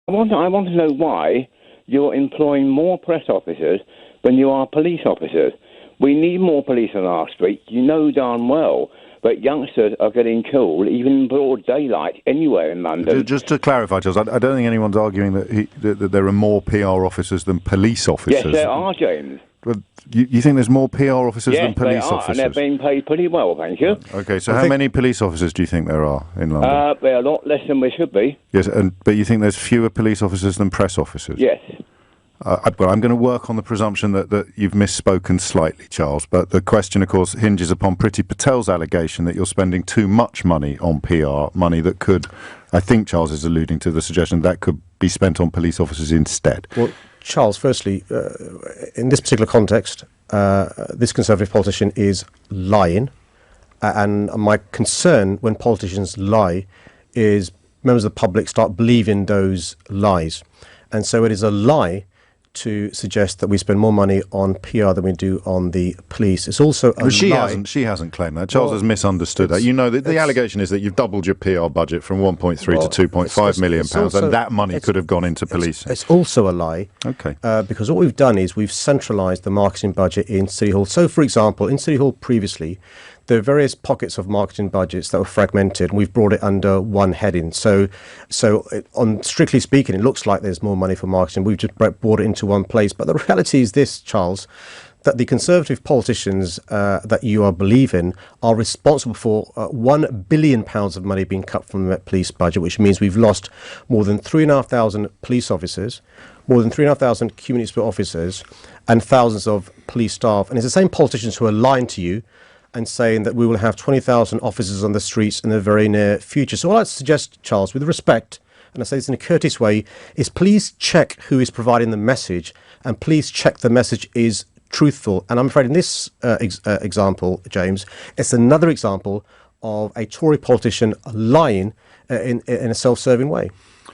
I want to know why you're employing more press officers than you are police officers. We need more police on our streets. You know darn well that youngsters are getting killed even in broad daylight anywhere in London. Just to clarify, Charles, I don't think anyone's arguing that there are more PR officers than police officers. Yes, there are, James. Well, you think there's more PR officers than police they are, officers? And they're being paid pretty well, thank you. Okay, so how many police officers do you think there are in London? There are a lot less than we should be. Yes, but you think there's fewer police officers than press officers? Yes. Well, I'm going to work on the presumption that you've misspoken slightly, Charles, but the question, of course, hinges upon Priti Patel's allegation that you're spending too much money on PR, money that could, I think Charles is alluding to the suggestion that could be spent on police officers instead. Well, Charles, firstly, in this particular context, this Conservative politician is lying, and my concern when politicians lie is members of the public start believing those lies. And so it is a lie to suggest that we spend more money on PR than we do on the police. It's also a lie. She hasn't claimed that. Charles has misunderstood that. You know, the allegation is that you've doubled your PR budget from 1.3 to 2.5 million pounds, and that money could have gone into policing. It's also a lie. Okay. Because what we've done is we've centralised the marketing budget in City Hall. So, for example, in City Hall previously, there are various pockets of marketing budgets that were fragmented, and we've brought it under one heading. So, on strictly speaking, it looks like there's more money for marketing. We've just brought it into one place. But the reality is this, Charles, that the Conservative politicians that you are believing are responsible for £1 billion of money being cut from the Met Police budget, which means we've lost more than 3,500 police officers, more than 3,500 community support officers, and thousands of police staff. And it's the same politicians who are lying to you and saying that we will have 20,000 officers on the streets in the very near future. So all I'd suggest, Charles, with respect, and I say this in a courteous way, is please check who is providing the message, and please check the message is truthful. And I'm afraid in this example, James, it's another example of a Tory politician lying in a self-serving way.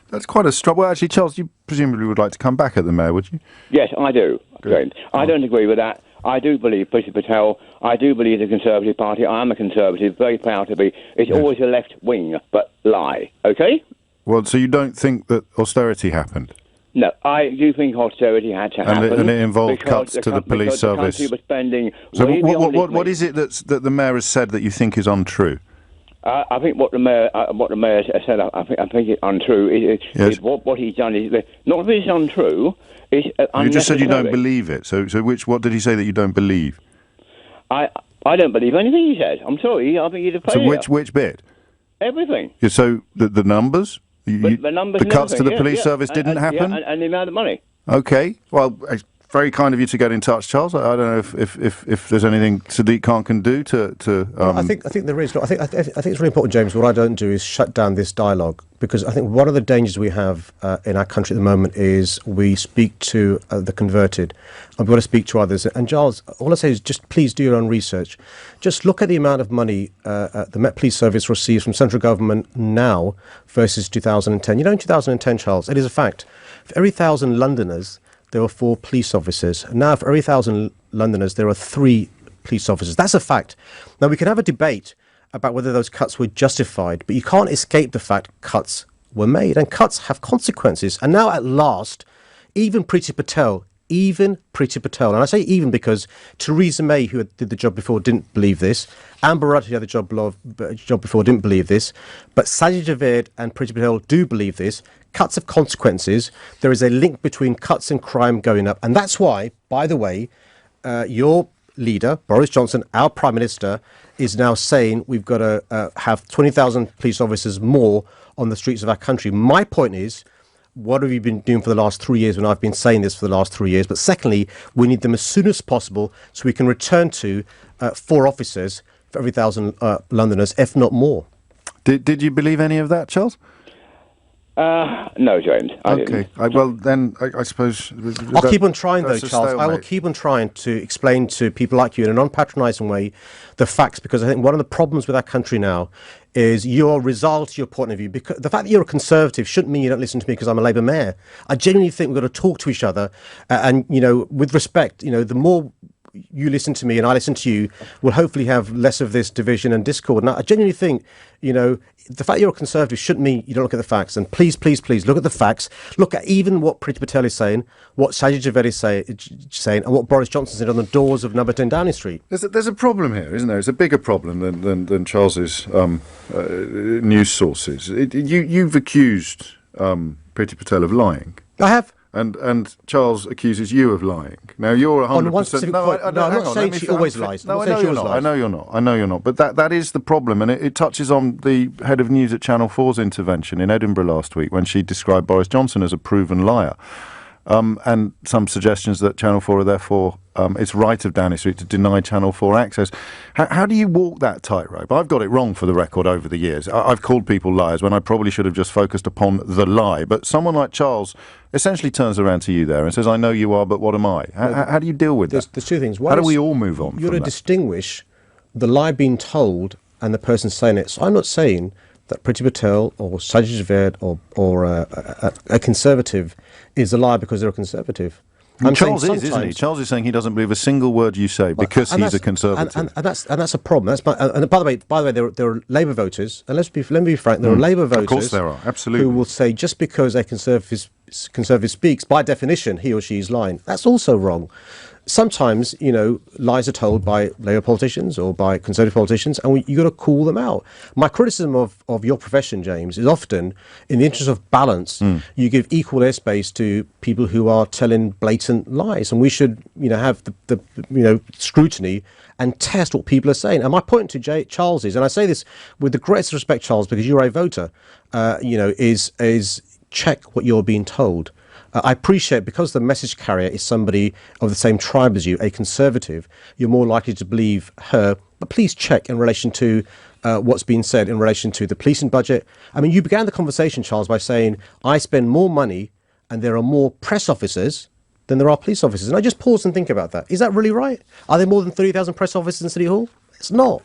That's quite a strong... Well, actually, Charles, you presumably would like to come back at the Mayor, would you? Yes, I do, James. I don't agree with that. I do believe Priti Patel. I do believe the Conservative Party. I am a Conservative, very proud to be. It's always a left wing, but lie. Okay? Well, so you don't think that austerity happened? No, I do think austerity had to happen. And it involved cuts to the police service. The country was spending so what is it that the Mayor has said that you think is untrue? I think what the mayor said. I think it's untrue. Is what he's done is not that it's untrue. It's you just said you don't believe it. So what did he say that you don't believe? I don't believe anything he says. I'm sorry. I think he's a failure. So which bit? Everything. Yeah, so the numbers. The numbers. The cuts to the police service didn't happen. And the amount of money. Okay. Well, it's very kind of you to get in touch, Charles. I don't know if there's anything Sadiq Khan can do to. Well, I think there is. I think it's really important, James. What I don't do is shut down this dialogue, because I think one of the dangers we have in our country at the moment is we speak to the converted, and we want to speak to others. And Giles, all I say is just please do your own research. Just look at the amount of money the Met Police Service receives from central government now versus 2010. You know, in 2010, Charles, it is a fact. For every 1,000 Londoners, there were 4 police officers. Now, for every 1,000 Londoners, there are 3 police officers. That's a fact. Now, we can have a debate about whether those cuts were justified, but you can't escape the fact cuts were made, and cuts have consequences. And now, at last, even Priti Patel, and I say even because Theresa May, who did the job before, didn't believe this. Amber Rudd, who had the job before, didn't believe this. But Sajid Javid and Priti Patel do believe this. Cuts have consequences. There is a link between cuts and crime going up. And that's why, by the way, your leader, Boris Johnson, our Prime Minister, is now saying we've got to have 20,000 police officers more on the streets of our country. My point is, what have you been doing for the last 3 years when I've been saying this for the last 3 years? But secondly, we need them as soon as possible so we can return to 4 officers for every 1,000 Londoners, if not more. Did you believe any of that, Charles? No, James. I didn't. Well, then I suppose... I'll keep on trying, though, Charles. I will keep on trying to explain to people like you in a non-patronising way the facts, because I think one of the problems with our country now is your result, your point of view. Because the fact that you're a Conservative shouldn't mean you don't listen to me because I'm a Labour mayor. I genuinely think we've got to talk to each other and, you know, with respect, you know, the more you listen to me and I listen to you, we'll hopefully have less of this division and discord. And I genuinely think, the fact you're a Conservative shouldn't mean you don't look at the facts. And please, please, please look at the facts. Look at even what Priti Patel is saying, what Sadiq Khan is saying, and what Boris Johnson said on the doors of number 10 Downing Street. There's a problem here, isn't there? It's a bigger problem than Charles's news sources. You've accused Priti Patel of lying. I have. And Charles accuses you of lying. Now you're 100%. On one specific point. I'm not saying she always lies. No, I know you're not. But that is the problem, and it touches on the head of news at Channel 4's intervention in Edinburgh last week when she described Boris Johnson as a proven liar, and some suggestions that Channel 4 are therefore it's right of Downing Street to deny Channel 4 access. How do you walk that tightrope? I've got it wrong for the record over the years. I've called people liars when I probably should have just focused upon the lie. But someone like Charles essentially turns around to you there and says, I know you are, but what am I? How do you deal with that? There's two things. How do we all move on? You've got to distinguish the lie being told and the person saying it. So I'm not saying that Priti Patel or Sadiq Khan or a Conservative is a liar because they're a Conservative. Charles is, isn't he? Charles is saying he doesn't believe a single word you say because he's a Conservative. And that's a problem. And by the way, there are Labour voters, and let me be frank, there are Labour voters, of course there are, absolutely, who will say just because a Conservative speaks, by definition, he or she is lying. That's also wrong. Sometimes, lies are told by Labour politicians or by Conservative politicians, and you've got to call them out. My criticism of your profession, James, is often, in the interest of balance, you give equal airspace to people who are telling blatant lies, and we should, have the scrutiny and test what people are saying. And my point to Charles is, and I say this with the greatest respect, Charles, because you're a voter, is check what you're being told. I appreciate because the message carrier is somebody of the same tribe as you, a Conservative, you're more likely to believe her. But please check in relation to what's being said in relation to the policing budget. I mean, you began the conversation, Charles, by saying, I spend more money and there are more press officers than there are police officers. And I just pause and think about that. Is that really right? Are there more than 30,000 press officers in City Hall? It's not.